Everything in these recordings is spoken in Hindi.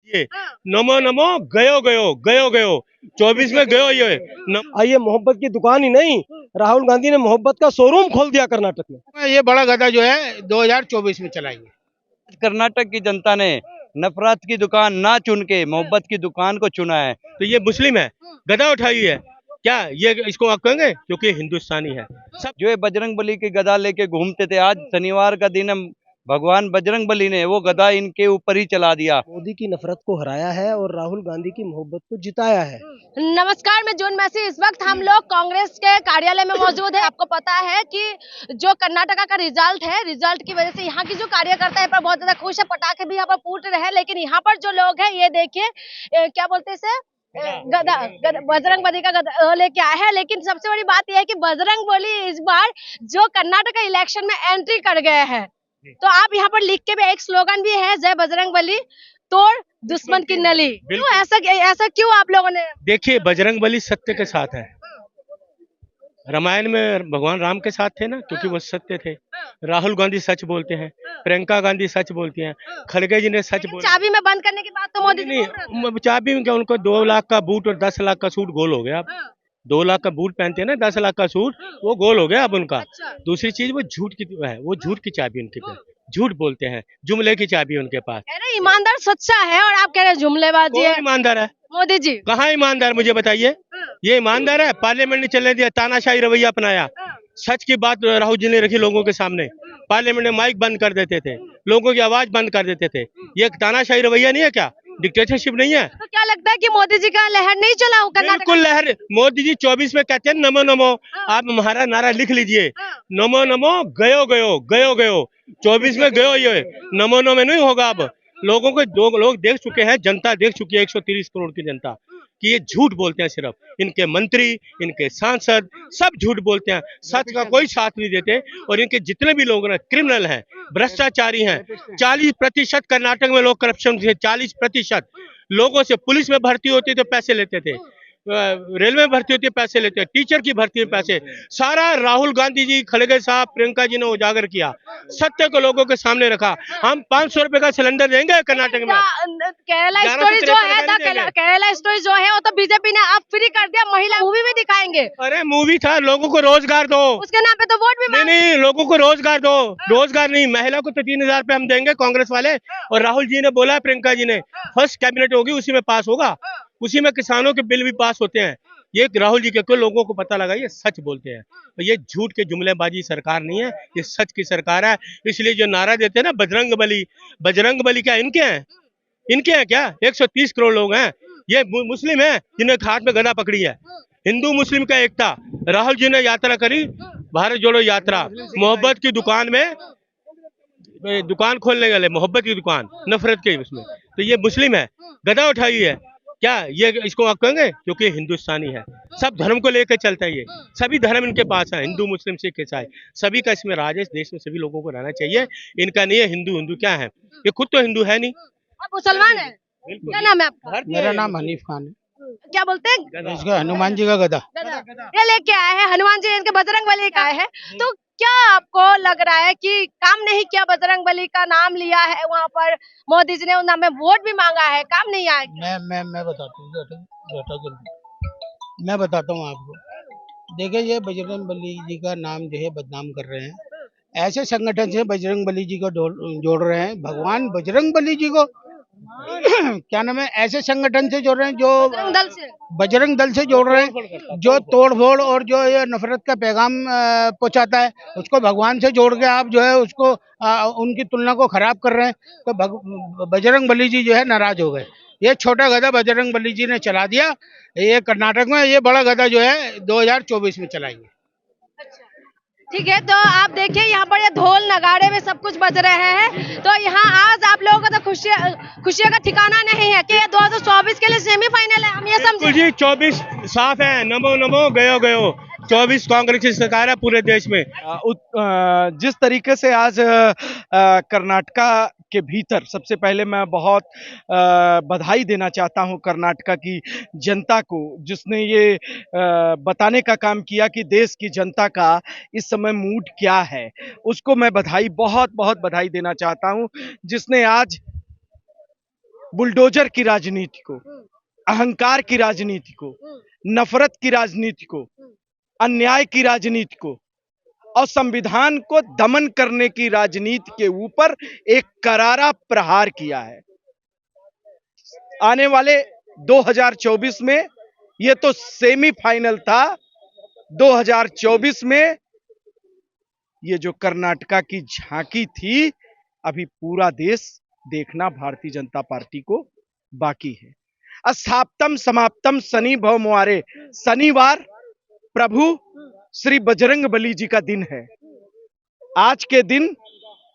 ये नमो नमो गयो गयो गयो गयो 24 में गयो ये ये मोहब्बत की दुकान ही नहीं, राहुल गांधी ने मोहब्बत का शोरूम खोल दिया कर्नाटक में। ये बड़ा गधा जो है 2024 में चलाएंगे। कर्नाटक की जनता ने नफरत की दुकान ना चुन के मोहब्बत की दुकान को चुना है। तो ये मुस्लिम है, गदा उठाई है क्या? ये इसको आप कहेंगे क्योंकि हिंदुस्तानी है सब। जो ये बजरंग बली के गदा लेके घूमते थे, आज शनिवार का दिन है, भगवान बजरंग बली ने वो गदा इनके ऊपर ही चला दिया। मोदी की नफरत को हराया है और राहुल गांधी की मोहब्बत को जिताया है। नमस्कार, मैं जून मैसी। इस वक्त हम लोग कांग्रेस के कार्यालय में मौजूद है। आपको पता है कि जो कर्नाटका का रिजल्ट है, रिजल्ट की वजह से यहाँ की जो कार्यकर्ता है पर बहुत ज्यादा खुश है। पटाखे भी यहाँ पर फूट रहे हैं, लेकिन यहाँ पर जो लोग हैं ये देखिए क्या बोलते हैं इसे, गदा बजरंग बली का गदा लेके आए हैं। लेकिन सबसे बड़ी बात यह है कि बजरंग बली इस बार जो कर्नाटका इलेक्शन में एंट्री कर गए हैं। तो आप यहाँ पर लिख के भी एक स्लोगन भी है, जय बजरंग बली तोड़ दुश्मन की नली। क्यों ऐसा क्यों आप लोगों ने? देखिए, बजरंग बली सत्य के साथ है। रामायण में भगवान राम के साथ थे ना, क्योंकि वो सत्य थे। राहुल गांधी सच बोलते हैं, प्रियंका गांधी सच बोलती हैं, खड़गे जी ने सच बोला। चाबी में बंद करने की बात तो मोदी जी बोल रहे हैं। नहीं, चाबी में क्या, उनको 2 लाख का बूट और 10 लाख का सूट गोल हो गया। अब 2 लाख का बूट पहनते हैं ना, 10 लाख का सूट, वो गोल हो गया अब उनका। अच्छा। दूसरी चीज, वो झूठ की है, वो झूठ की चाबी उनके पास, झूठ बोलते हैं, जुमले की चाबी उनके पास। कह रहे ईमानदार सच्चा है और आप कह रहे जुमलेबाजी है। कौन ईमानदार है? मोदी जी। कहाँ ईमानदार, मुझे बताइए। ये ईमानदार है? पार्लियामेंट ने चलने दिया, तानाशाही रवैया अपनाया। सच की बात राहुल जी ने रखी लोगों के सामने। पार्लियामेंट में माइक बंद कर देते थे, लोगों की आवाज बंद कर देते थे। ये एक तानाशाही रवैया नहीं है क्या? डिक्टेटरशिप नहीं है? तो क्या लगता है कि मोदी जी का लहर नहीं चला हो कर्नाटक? बिल्कुल लहर। मोदी जी 24 में कहते हैं नमो नमो। आप हमारा नारा लिख लीजिए, नमो नमो गयो गयो गयो गयो 24 में गयो। ये नमो नमो नहीं होगा। अब लोगों को लोग देख चुके हैं, जनता देख चुकी है, 130 करोड़ की जनता, कि ये झूठ बोलते हैं। सिर्फ इनके मंत्री, इनके सांसद सब झूठ बोलते हैं, सच का कोई साथ नहीं देते। और इनके जितने भी लोग क्रिमिनल हैं, भ्रष्टाचारी हैं। 40% कर्नाटक में लोग करप्शन थे। 40% लोगों से पुलिस में भर्ती होती तो पैसे लेते थे, रेलवे में भर्ती होती है पैसे लेते हैं, टीचर की भर्ती में पैसे। सारा राहुल गांधी जी, खड़गे साहब, प्रियंका जी ने उजागर किया, सत्य को लोगों के सामने रखा। हम 500 रुपए का सिलेंडर देंगे कर्नाटक में। केरला स्टोरी जो है, केरला स्टोरी जो है वो तो बीजेपी ने अब फ्री कर दिया। महिला मूवी भी दिखाएंगे। अरे मूवी था, लोगों को रोजगार दो, उसके नाम पे तो वोट भी नहीं, लोगों को रोजगार दो। रोजगार नहीं, महिला को तो 3000 रुपए हम देंगे, कांग्रेस वाले। और राहुल जी ने बोला, प्रियंका जी ने, फर्स्ट कैबिनेट होगी उसी में पास होगा, उसी में किसानों के बिल भी पास होते हैं। ये राहुल जी के क्यों लोगों को पता लगा, ये सच बोलते हैं। और ये झूठ के जुमलेबाजी सरकार नहीं है, ये सच की सरकार है। इसलिए जो नारा देते हैं ना, बजरंग बली, बजरंग बली क्या इनके हैं? इनके हैं क्या? 130 करोड़ लोग हैं। ये मुस्लिम है जिन्हें हाथ में गदा पकड़ी है। हिंदू मुस्लिम का एकता। राहुल जी ने यात्रा करी, भारत जोड़ो यात्रा, मोहब्बत की दुकान में दुकान खोलने वाले, मोहब्बत की दुकान, नफरत के उसमें। तो ये मुस्लिम है, गदा उठाई है क्या? ये इसको आप कहेंगे क्योंकि हिंदुस्तानी है। सब धर्म को लेकर चलता है, ये सभी धर्म इनके पास है, हिंदू मुस्लिम सिख ईसाई, सभी का इसमें राज है। इस देश में सभी लोगों को रहना चाहिए। इनका नहीं है हिंदू हिंदू क्या है, ये खुद तो हिंदू है नहीं। आप मुसलमान है? क्या नाम है आपका? मेरा नाम हनीफ खान है। क्या बोलते हैं? इसका हनुमान जी का गधा। ये लेके आए हैं हनुमान जी, इनके बजरंग बली का है। तो क्या आपको लग रहा है कि काम नहीं किया? बजरंग बली का नाम लिया है वहाँ पर, मोदी जी ने उन नाम में वोट भी मांगा है, काम नहीं आया? मैं बताता हूँ, बैठो जल्दी, मैं बताता हूँ आपको। देखिए, ये बजरंग बली जी का नाम जो है बदनाम कर रहे हैं। ऐसे संगठन से बजरंग बली जी को जोड़ रहे हैं, भगवान बजरंग बली जी को क्या नाम है, ऐसे संगठन से जोड़ रहे हैं जो बजरंग दल से जोड़ रहे हैं, जो तोड़ फोड़ और जो ये नफरत का पैगाम पहुंचाता है, उसको भगवान से जोड़ के आप जो है उसको उनकी तुलना को खराब कर रहे हैं। तो बजरंग बली जी जो है नाराज हो गए। ये छोटा गधा बजरंग बली जी ने चला दिया, ये कर्नाटक में। ये बड़ा गधा जो है 2024 में चलाएंगे। ठीक है, तो आप देखिए यहाँ पर ये ढोल नगाड़े में सब कुछ बज रहे हैं। तो यहाँ आज आप लोगों का तो खुशियाँ का ठिकाना नहीं है कि ये 2024 के लिए सेमीफाइनल है, हम ये समझे। जी 24 साफ है, नमो नमो गयो गयो 24 कांग्रेस की सरकार है पूरे देश में। जिस तरीके से आज कर्नाटका के भीतर, सबसे पहले मैं बहुत बधाई देना चाहता हूं कर्नाटका की जनता को, जिसने ये बताने का काम किया कि देश की जनता का इस समय मूड क्या है। उसको मैं बहुत बहुत बधाई देना चाहता हूं, जिसने आज बुलडोजर की राजनीति को, अहंकार की राजनीति को, नफरत की राजनीति को, अन्याय की राजनीति को और संविधान को दमन करने की राजनीति के ऊपर एक करारा प्रहार किया है। आने वाले 2024 में ये तो सेमीफाइनल था, 2024 में ये जो कर्नाटका की झांकी थी, अभी पूरा देश देखना भारतीय जनता पार्टी को बाकी है। अस्थाप्तम समाप्तम शनि भव मुआरे, शनिवार प्रभु श्री बजरंग बली जी का दिन है। आज के दिन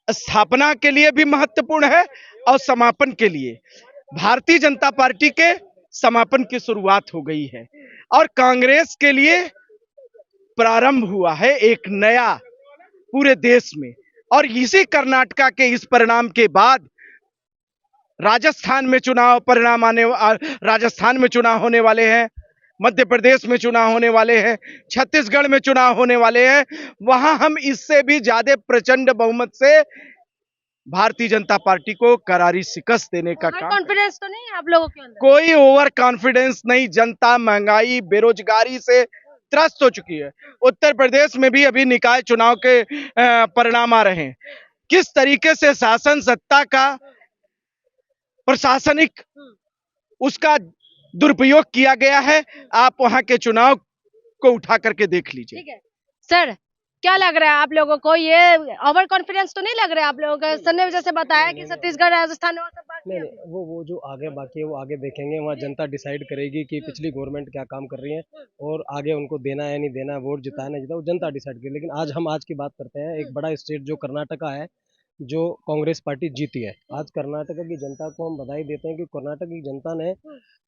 स्थापना के लिए भी महत्वपूर्ण है और समापन के लिए। भारतीय जनता पार्टी के समापन की शुरुआत हो गई है और कांग्रेस के लिए प्रारंभ हुआ है एक नया पूरे देश में। और इसी कर्नाटका के इस परिणाम के बाद राजस्थान में चुनाव होने वाले हैं, मध्य प्रदेश में चुनाव होने वाले हैं, छत्तीसगढ़ में चुनाव होने वाले हैं। वहां हम इससे भी ज्यादा प्रचंड बहुमत से भारतीय जनता पार्टी को करारी शिकस्त देने का काम। कॉन्फिडेंस तो नहीं है आप लोगों के अंदर? कोई ओवर कॉन्फिडेंस नहीं। जनता महंगाई, बेरोजगारी से त्रस्त हो चुकी है। उत्तर प्रदेश में भी अभी निकाय चुनाव के परिणाम आ रहे हैं। किस तरीके से शासन सत्ता का प्रशासनिक उसका दुरुपयोग किया गया है, आप वहां के चुनाव को उठा करके देख लीजिए। ठीक है सर, क्या लग रहा है आप लोगों को? ये ओवर कॉन्फिडेंस तो नहीं लग रहा है आप लोगों को? सर ने जैसे बताया कि छत्तीसगढ़, राजस्थान और सब बाकी है। नहीं, वो जो आगे बाकी है वो आगे देखेंगे। वहाँ जनता डिसाइड करेगी कि पिछली गवर्नमेंट क्या काम कर रही है और आगे उनको देना है नहीं देना, वोट जिताना है जितना, वो जनता डिसाइड करे। लेकिन आज की बात करते हैं। एक बड़ा स्टेट जो कर्नाटका है, जो कांग्रेस पार्टी जीती है। आज कर्नाटका की जनता को हम बधाई देते हैं कि कर्नाटक की जनता ने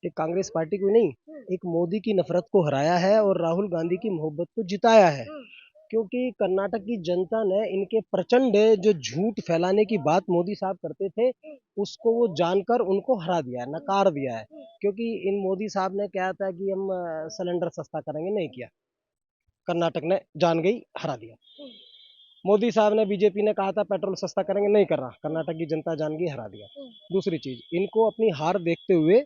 एक कांग्रेस पार्टी को नहीं, एक मोदी की नफरत को हराया है और राहुल गांधी की मोहब्बत को जिताया है। क्योंकि कर्नाटक की जनता ने इनके प्रचंड जो झूठ फैलाने की बात मोदी साहब करते थे, उसको वो जानकर उनको हरा दिया है, नकार दिया है। क्योंकि इन मोदी साहब ने कहा था कि हम सिलेंडर सस्ता करेंगे, नहीं किया। कर्नाटक ने जान गई, हरा दिया। मोदी साहब ने, बीजेपी ने कहा था पेट्रोल सस्ता करेंगे, नहीं कर रहा। कर्नाटक की जनता जान गई, हरा दिया। दूसरी चीज, इनको अपनी हार देखते हुए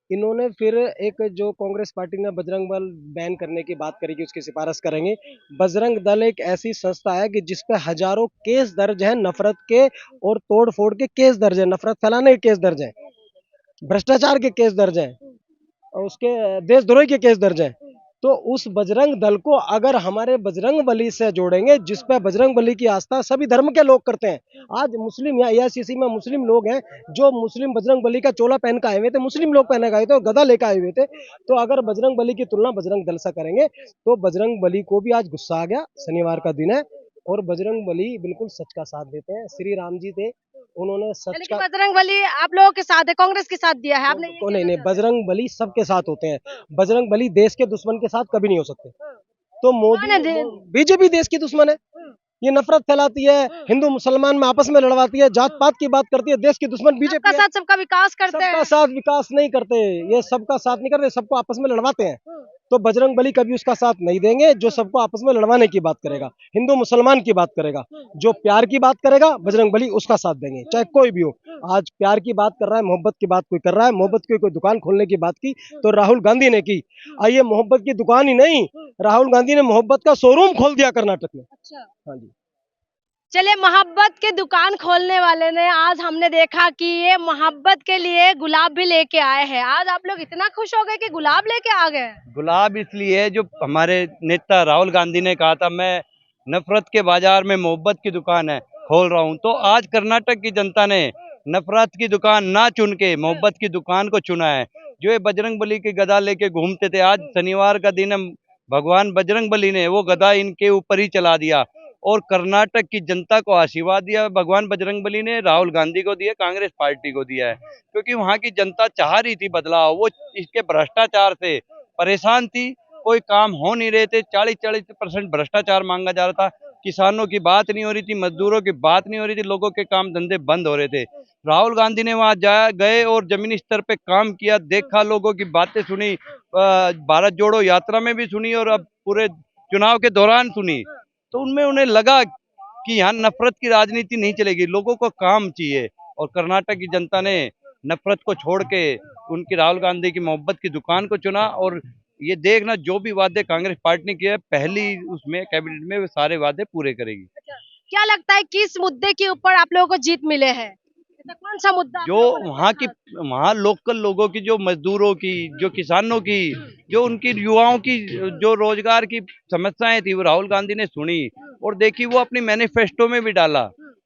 इन्होंने फिर एक जो कांग्रेस पार्टी ने बजरंग दल बैन करने की बात करी कि उसकी सिफारिश करेंगे। बजरंग दल एक ऐसी संस्था है कि जिसपे हजारों केस दर्ज हैं, नफरत के और तोड़ फोड़ के केस दर्ज हैं, नफरत फैलाने के केस दर्ज हैं, भ्रष्टाचार के केस दर्ज हैं और उसके देशद्रोही के केस दर्ज हैं। तो उस बजरंग दल को अगर हमारे बजरंग बली से जोड़ेंगे, जिसपे बजरंग बली की आस्था सभी धर्म के लोग करते हैं। आज मुस्लिम या एआईसीसी में मुस्लिम लोग हैं जो मुस्लिम बजरंग बली का चोला पहन के आए हुए थे, मुस्लिम लोग पहने आए थे और गदा लेकर आए हुए थे। तो अगर बजरंग बली की तुलना बजरंग दल से करेंगे तो बजरंग बली को भी आज गुस्सा आ गया। शनिवार का दिन है और बजरंग बली बिल्कुल सच का साथ देते हैं। श्री राम जी थे, उन्होंने सच का। बजरंग बली आप लोगों के साथ है, कांग्रेस के साथ दिया है आपने? नहीं, बजरंग बली सबके साथ होते हैं। बजरंग बली देश के दुश्मन के साथ कभी नहीं हो सकते। तो मोदी, बीजेपी देश की दुश्मन है। ये नफरत फैलाती है, हिंदू मुसलमान में आपस में लड़वाती है, जात पात की बात करती है। देश की दुश्मन बीजेपी है। सबका विकास करते हैं। सबका साथ विकास नहीं करते, ये सबका साथ नहीं करते, सबको आपस में लड़वाते हैं। तो बजरंग बली कभी उसका साथ नहीं देंगे जो सबको आपस में लड़वाने की बात करेगा, हिंदू मुसलमान की बात करेगा। जो प्यार की बात करेगा बजरंग बली उसका साथ देंगे, चाहे कोई भी हो। आज प्यार की बात कर रहा है, मोहब्बत की बात कोई कर रहा है, मोहब्बत की कोई दुकान खोलने की बात की तो राहुल गांधी ने की। ये मोहब्बत की दुकान ही नहीं, राहुल गांधी ने मोहब्बत का शोरूम खोल दिया कर्नाटक में। अच्छा, हाँ जी। चलिए, मोहब्बत की दुकान खोलने वाले ने आज हमने देखा कि ये मोहब्बत के लिए गुलाब भी लेके आए हैं। आज आप लोग इतना खुश हो गए कि गुलाब लेके आ गए? गुलाब इसलिए जो हमारे नेता राहुल गांधी ने कहा था मैं नफरत के बाजार में मोहब्बत की दुकान है खोल रहा हूं, तो आज कर्नाटक की जनता ने नफरत की दुकान ना चुन के मोहब्बत की दुकान को चुना है। जो ये बजरंग बली की गदा लेके घूमते थे, आज शनिवार का दिन है, भगवान बजरंग बली ने वो गदा इनके ऊपर ही चला दिया और कर्नाटक की जनता को आशीर्वाद दिया। भगवान बजरंग बली ने राहुल गांधी को दिया, कांग्रेस पार्टी को दिया है, क्योंकि वहां की जनता चाह रही थी बदलाव। वो इसके भ्रष्टाचार से परेशान थी, कोई काम हो नहीं रहे थे। 40% भ्रष्टाचार मांगा जा रहा था, किसानों की बात नहीं हो रही थी, मजदूरों की बात नहीं हो रही थी, लोगों के काम धंधे बंद हो रहे थे। राहुल गांधी ने वहां गए और जमीनी स्तर पे काम किया, देखा, लोगों की बातें सुनी, भारत जोड़ो यात्रा में भी सुनी और अब पूरे चुनाव के दौरान सुनी। तो उनमें उन्हें लगा कि यहाँ नफरत की राजनीति नहीं चलेगी, लोगों को काम चाहिए। और कर्नाटक की जनता ने नफरत को छोड़ के उनकी राहुल गांधी की मोहब्बत की दुकान को चुना। और ये देखना जो भी वादे कांग्रेस पार्टी ने किए पहली उसमें कैबिनेट में वो सारे वादे पूरे करेगी। क्या लगता है किस मुद्दे के ऊपर आप लोगों को जीत मिले हैं? ऐसा कौन सा मुद्दा आप जो लोगों को लगता वहाँ है की खास? वहाँ लोकल लोगों की, जो मजदूरों की, जो किसानों की, जो उनकी युवाओं की जो रोजगार की समस्याएं थी वो राहुल गांधी ने सुनी और देखी, वो अपनी मैनिफेस्टो में भी डाला।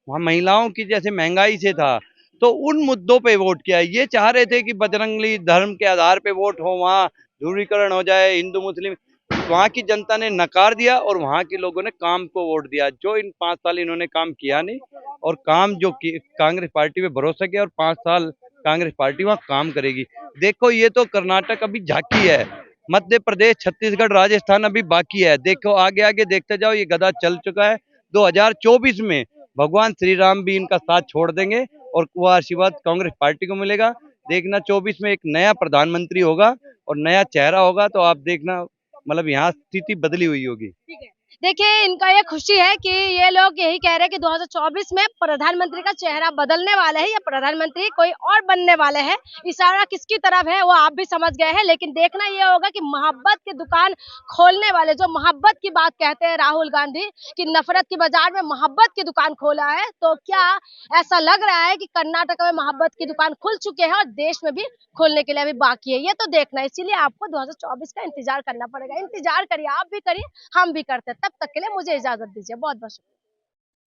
वहाँ महिलाओं की जैसे महंगाई से था तो उन मुद्दों पे वोट किया। ये चाह रहे थे कि बजरंगली धर्म के आधार पे वोट हो, वहाँ ध्रुवीकरण हो जाए हिंदू मुस्लिम। वहाँ की जनता ने नकार दिया और वहाँ के लोगों ने काम को वोट दिया। जो इन 5 साल इन्होंने काम किया नहीं, और काम जो कांग्रेस पार्टी पे भरोसा किया, और 5 साल कांग्रेस पार्टी वहाँ काम करेगी। देखो ये तो कर्नाटक अभी झांकी है, मध्य प्रदेश, छत्तीसगढ़, राजस्थान अभी बाकी है। देखो आगे आगे देखते जाओ, ये गधा चल चुका है। 2024 में भगवान श्री राम भी इनका साथ छोड़ देंगे और वो आशीर्वाद कांग्रेस पार्टी को मिलेगा। देखना 24 में एक नया प्रधानमंत्री होगा और नया चेहरा होगा, तो आप देखना मतलब यहाँ स्थिति बदली हुई होगी। ठीक है। देखिए इनका ये खुशी है कि ये लोग यही कह रहे हैं कि 2024 में प्रधानमंत्री का चेहरा बदलने वाला है या प्रधानमंत्री कोई और बनने वाले हैं। इशारा किसकी तरफ है वो आप भी समझ गए हैं, लेकिन देखना ये होगा कि मोहब्बत की दुकान खोलने वाले, जो मोहब्बत की बात कहते हैं राहुल गांधी कि नफरत की बाजार में मोहब्बत की दुकान खोला है, तो क्या ऐसा लग रहा है कि कर्नाटक में मोहब्बत की दुकान खुल चुके हैं और देश में भी खोलने के लिए अभी बाकी है? ये तो देखना है, इसीलिए आपको 2024 का इंतजार करना पड़ेगा। इंतजार करिए, आप भी करिए, हम भी करते हैं। तब तक के लिए मुझे इजाजत दीजिए। बहुत बहुत शुक्रिया।